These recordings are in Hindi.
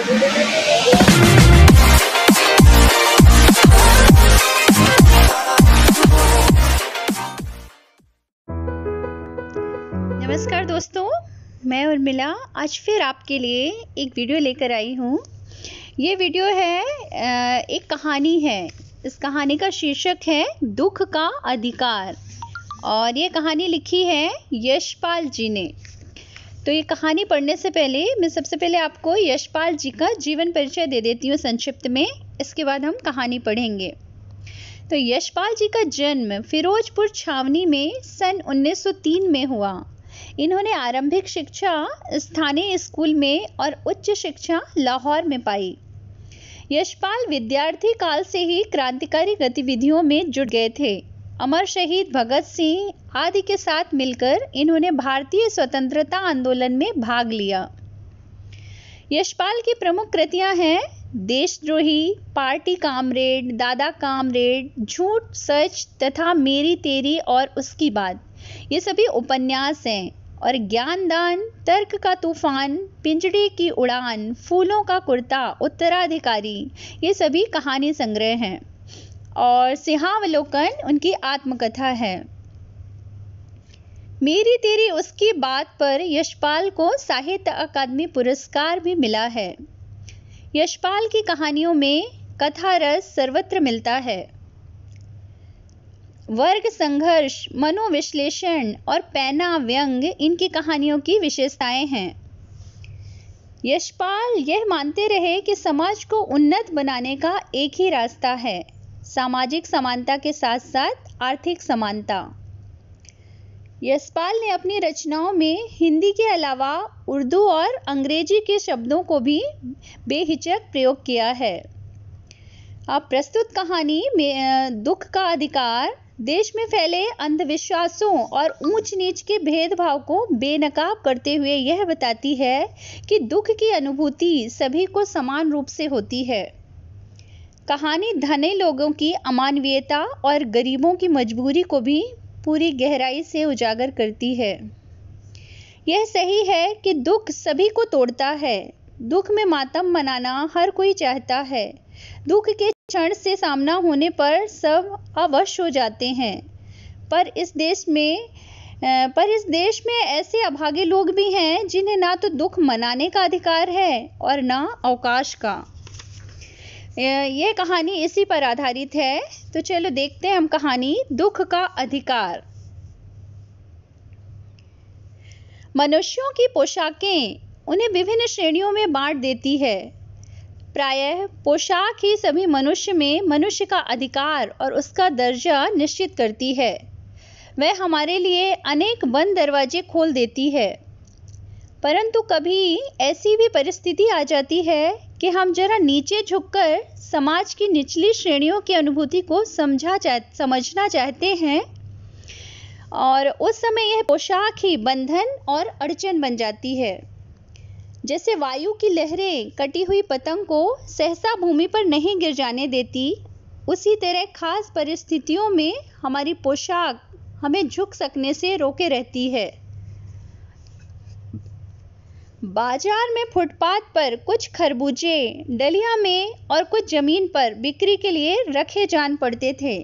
नमस्कार दोस्तों, मैं उर्मिला आज फिर आपके लिए एक वीडियो लेकर आई हूँ। ये वीडियो है एक कहानी है। इस कहानी का शीर्षक है दुख का अधिकार और ये कहानी लिखी है यशपाल जी ने। तो ये कहानी पढ़ने से पहले मैं सबसे पहले आपको यशपाल जी का जीवन परिचय दे देती हूँ संक्षिप्त में। इसके बाद हम कहानी पढ़ेंगे। तो यशपाल जी का जन्म फिरोजपुर छावनी में सन 1903 में हुआ। इन्होंने आरंभिक शिक्षा स्थानीय स्कूल में और उच्च शिक्षा लाहौर में पाई। यशपाल विद्यार्थी काल से ही क्रांतिकारी गतिविधियों में जुट गए थे। अमर शहीद भगत सिंह आदि के साथ मिलकर इन्होंने भारतीय स्वतंत्रता आंदोलन में भाग लिया। यशपाल की प्रमुख कृतियां हैं देशद्रोही, पार्टी कामरेड, दादा कामरेड, झूठ सच तथा मेरी तेरी और उसकी बात। ये सभी उपन्यास हैं। और ज्ञानदान, तर्क का तूफान, पिंजड़े की उड़ान, फूलों का कुर्ता, उत्तराधिकारी, ये सभी कहानी संग्रह हैं। और सिंहावलोकन उनकी आत्मकथा है। मेरी तेरी उसकी बात पर यशपाल को साहित्य अकादमी पुरस्कार भी मिला है। यशपाल की कहानियों में कथा रस सर्वत्र मिलता है। वर्ग संघर्ष, मनोविश्लेषण और पैना व्यंग इनकी कहानियों की विशेषताएं हैं। यशपाल यह मानते रहे कि समाज को उन्नत बनाने का एक ही रास्ता है, सामाजिक समानता के साथ साथ आर्थिक समानता। यशपाल ने अपनी रचनाओं में हिंदी के अलावा उर्दू और अंग्रेजी के शब्दों को भी बेहिचक प्रयोग किया है। अब प्रस्तुत कहानी में दुख का अधिकार देश में फैले अंधविश्वासों और ऊंच नीच के भेदभाव को बेनकाब करते हुए यह बताती है कि दुख की अनुभूति सभी को समान रूप से होती है। कहानी धनी लोगों की अमानवीयता और गरीबों की मजबूरी को भी पूरी गहराई से उजागर करती है। यह सही है कि दुख सभी को तोड़ता है। दुख में मातम मनाना हर कोई चाहता है। दुख के क्षण से सामना होने पर सब अवश हो जाते हैं। पर इस देश में ऐसे अभागे लोग भी हैं जिन्हें ना तो दुख मनाने का अधिकार है और ना अवकाश का। यह कहानी इसी पर आधारित है। तो चलो देखते हैं हम कहानी दुख का अधिकार। मनुष्यों की पोशाकें उन्हें विभिन्न श्रेणियों में बांट देती है। प्रायः पोशाक ही सभी मनुष्य में मनुष्य का अधिकार और उसका दर्जा निश्चित करती है। वह हमारे लिए अनेक बंद दरवाजे खोल देती है। परंतु कभी ऐसी भी परिस्थिति आ जाती है कि हम जरा नीचे झुककर समाज की निचली श्रेणियों की अनुभूति को समझना चाहते हैं और उस समय यह पोशाक ही बंधन और अड़चन बन जाती है। जैसे वायु की लहरें कटी हुई पतंग को सहसा भूमि पर नहीं गिर जाने देती, उसी तरह खास परिस्थितियों में हमारी पोशाक हमें झुक सकने से रोके रहती है। बाजार में फुटपाथ पर कुछ खरबूजे डलिया में और कुछ जमीन पर बिक्री के लिए रखे जान पड़ते थे।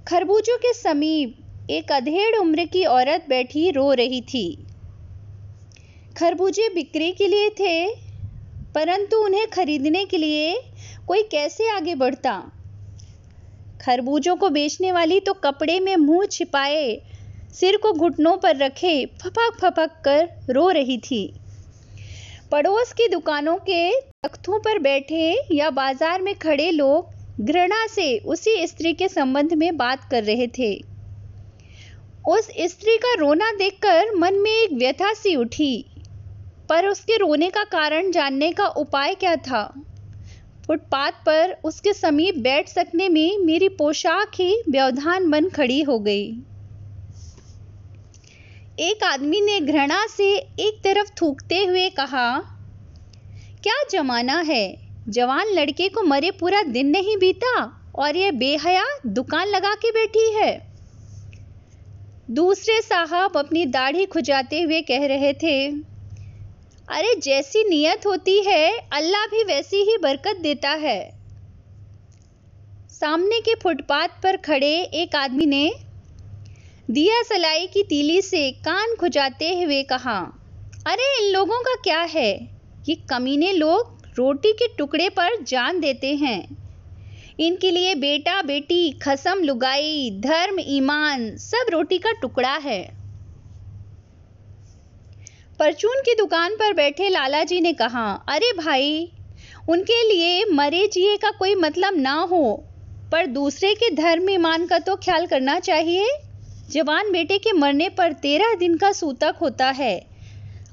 खरबूजों के समीप एक अधेड़ उम्र की औरत बैठी रो रही थी। खरबूजे बिक्री के लिए थे, परंतु उन्हें खरीदने के लिए कोई कैसे आगे बढ़ता। खरबूजों को बेचने वाली तो कपड़े में मुंह छिपाए, सिर को घुटनों पर रखे फपक फपक कर रो रही थी। पड़ोस की दुकानों के तख्तों पर बैठे या बाजार में खड़े लोग घृणा से उसी स्त्री के संबंध में बात कर रहे थे। उस स्त्री का रोना देखकर मन में एक व्यथा सी उठी, पर उसके रोने का कारण जानने का उपाय क्या था। फुटपाथ पर उसके समीप बैठ सकने में मेरी पोशाक ही व्यवधान बन खड़ी हो गई। एक आदमी ने घृणा से एक तरफ थूकते हुए कहा, क्या जमाना है, जवान लड़के को मरे पूरा दिन नहीं बीता और यह बेहया दुकान लगा के बैठी है। दूसरे साहब अपनी दाढ़ी खुजाते हुए कह रहे थे, अरे जैसी नियत होती है अल्लाह भी वैसी ही बरकत देता है। सामने के फुटपाथ पर खड़े एक आदमी ने दिया सलाई की तीली से कान खुजाते हुए कहा, अरे इन लोगों का क्या है, ये कमीने लोग रोटी के टुकड़े पर जान देते हैं। इनके लिए बेटा बेटी खसम लुगाई धर्म ईमान सब रोटी का टुकड़ा है। परचून की दुकान पर बैठे लाला जी ने कहा, अरे भाई, उनके लिए मरे जिए का कोई मतलब ना हो, पर दूसरे के धर्म ईमान का तो ख्याल करना चाहिए। जवान बेटे के मरने पर 13 दिन का सूतक होता है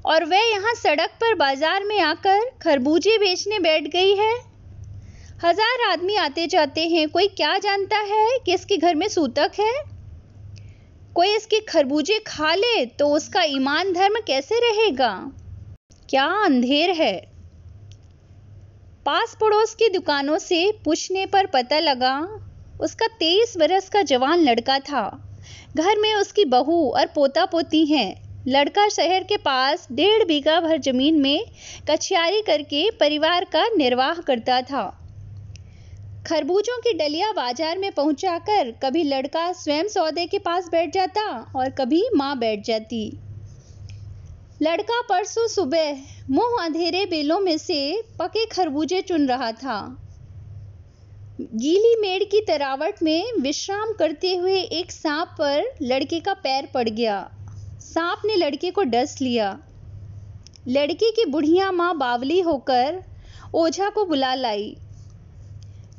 और वह यहाँ सड़क पर बाजार में आकर खरबूजे बेचने बैठ गई है। 1000 आदमी आते जाते हैं, कोई क्या जानता है कि इसके घर में सूतक है। कोई इसके खरबूजे खा ले तो उसका ईमान धर्म कैसे रहेगा। क्या अंधेर है। पास पड़ोस की दुकानों से पूछने पर पता लगा उसका 23 बरस का जवान लड़का था। घर में उसकी बहू और पोता पोती हैं। लड़का शहर के पास 1.5 बीघा भर जमीन में कछियारी करके परिवार का निर्वाह करता था। खरबूजों की डलिया बाजार में पहुंचाकर कभी लड़का स्वयं सौदे के पास बैठ जाता और कभी मां बैठ जाती। लड़का परसों सुबह मुंह अंधेरे बेलों में से पके खरबूजे चुन रहा था। गीली मेड़ की तरावट में विश्राम करते हुए एक सांप पर लड़के का पैर पड़ गया। सांप ने लड़के को डस लिया। लड़के की बुढ़िया मां बावली होकर ओझा को बुला लाई।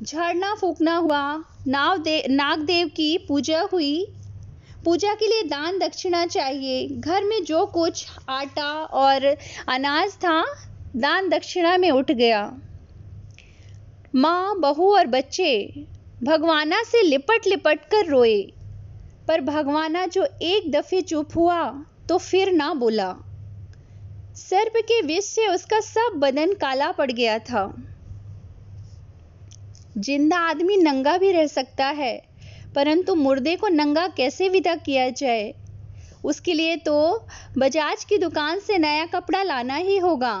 झाड़ना फूकना हुआ, नागदेव की पूजा हुई। पूजा के लिए दान दक्षिणा चाहिए। घर में जो कुछ आटा और अनाज था दान दक्षिणा में उठ गया। माँ, बहू और बच्चे भगवाना से लिपट लिपट कर रोए, पर भगवाना जो एक दफे चुप हुआ तो फिर ना बोला। सर्प के विष से उसका सब बदन काला पड़ गया था। जिंदा आदमी नंगा भी रह सकता है, परंतु मुर्दे को नंगा कैसे विदा किया जाए। उसके लिए तो बजाज की दुकान से नया कपड़ा लाना ही होगा,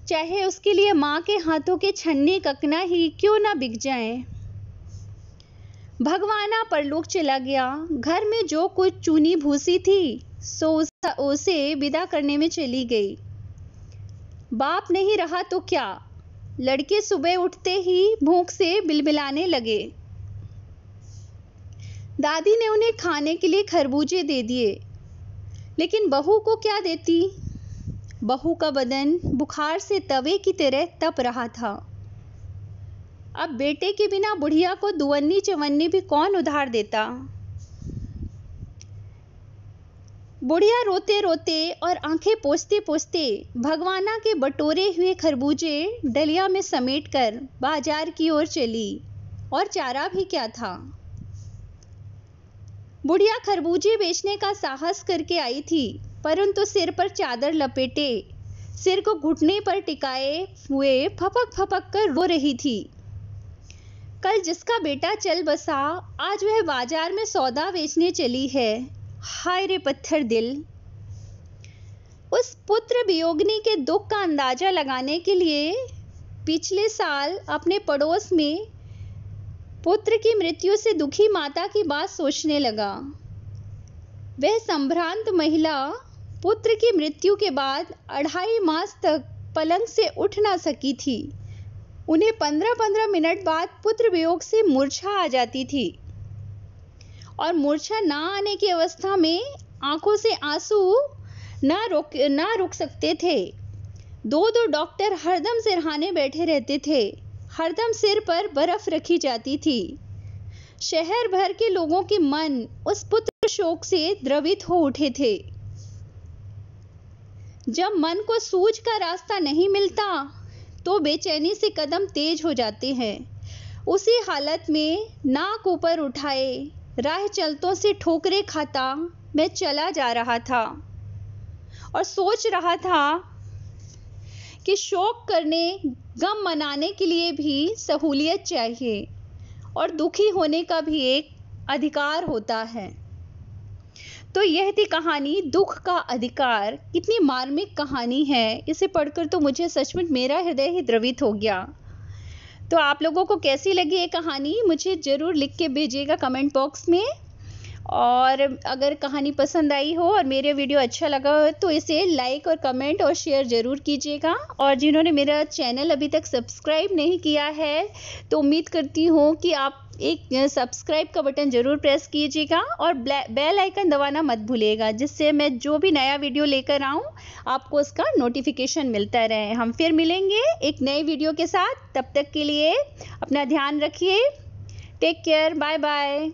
चाहे उसके लिए माँ के हाथों के छन्नी ककना ही क्यों ना बिक जाए। भगवाना परलोक चला गया। घर में जो कुछ चूनी भूसी थी सो उसे विदा करने में चली गई। बाप नहीं रहा तो क्या। लड़के सुबह उठते ही भूख से बिलबिलाने लगे। दादी ने उन्हें खाने के लिए खरबूजे दे दिए, लेकिन बहू को क्या देती। बहू का बदन बुखार से तवे की तरह तप रहा था। अब बेटे के बिना बुढ़िया को दुवन्नी चवन्नी भी कौन उधार देता। बुढ़िया रोते रोते और आंखें पोंछते पोंछते भगवाना के बटोरे हुए खरबूजे डलिया में समेटकर बाजार की ओर चली। और चारा भी क्या था। बुढ़िया खरबूजे बेचने का साहस करके आई थी, परंतु सिर पर चादर लपेटे, सिर को घुटने पर टिकाए हुए फपक फपक कर रो रही थी। कल जिसका बेटा चल बसा, आज वह बाजार में सौदा बेचने चली है। हाय रे पत्थर दिल। उस पुत्र वियोगिनी के दुख का अंदाजा लगाने के लिए पिछले साल अपने पड़ोस में पुत्र की मृत्यु से दुखी माता की बात सोचने लगा। वह संभ्रांत महिला पुत्र की मृत्यु के बाद 2.5 मास तक पलंग से उठ ना सकी थी। उन्हें 15-15 मिनट बाद पुत्र वियोग से मूर्छा आ जाती थी और मूर्छा ना आने की अवस्था में आंखों से आंसू ना रुक सकते थे। 2 डॉक्टर हरदम सिरहाने बैठे रहते थे। हरदम सिर पर बर्फ रखी जाती थी। शहर भर के लोगों के मन उस पुत्र शोक से द्रवित हो उठे थे। जब मन को सूझ का रास्ता नहीं मिलता तो बेचैनी से कदम तेज हो जाते हैं। उसी हालत में नाक ऊपर उठाए राह चलतों से ठोकरे खाता मैं चला जा रहा था और सोच रहा था कि शोक करने, गम मनाने के लिए भी सहूलियत चाहिए और दुखी होने का भी एक अधिकार होता है। तो यह थी कहानी दुख का अधिकार। कितनी मार्मिक कहानी है, इसे पढ़कर तो मुझे सच में मेरा हृदय ही द्रवित हो गया। तो आप लोगों को कैसी लगी ये कहानी मुझे ज़रूर लिख के भेजिएगा कमेंट बॉक्स में। और अगर कहानी पसंद आई हो और मेरे वीडियो अच्छा लगा हो तो इसे लाइक और कमेंट और शेयर ज़रूर कीजिएगा। और जिन्होंने मेरा चैनल अभी तक सब्सक्राइब नहीं किया है तो उम्मीद करती हूँ कि आप एक सब्सक्राइब का बटन ज़रूर प्रेस कीजिएगा और बेल आइकन दबाना मत भूलिएगा, जिससे मैं जो भी नया वीडियो लेकर आऊँ आपको उसका नोटिफिकेशन मिलता रहे। हम फिर मिलेंगे एक नए वीडियो के साथ, तब तक के लिए अपना ध्यान रखिए। Take care, bye bye.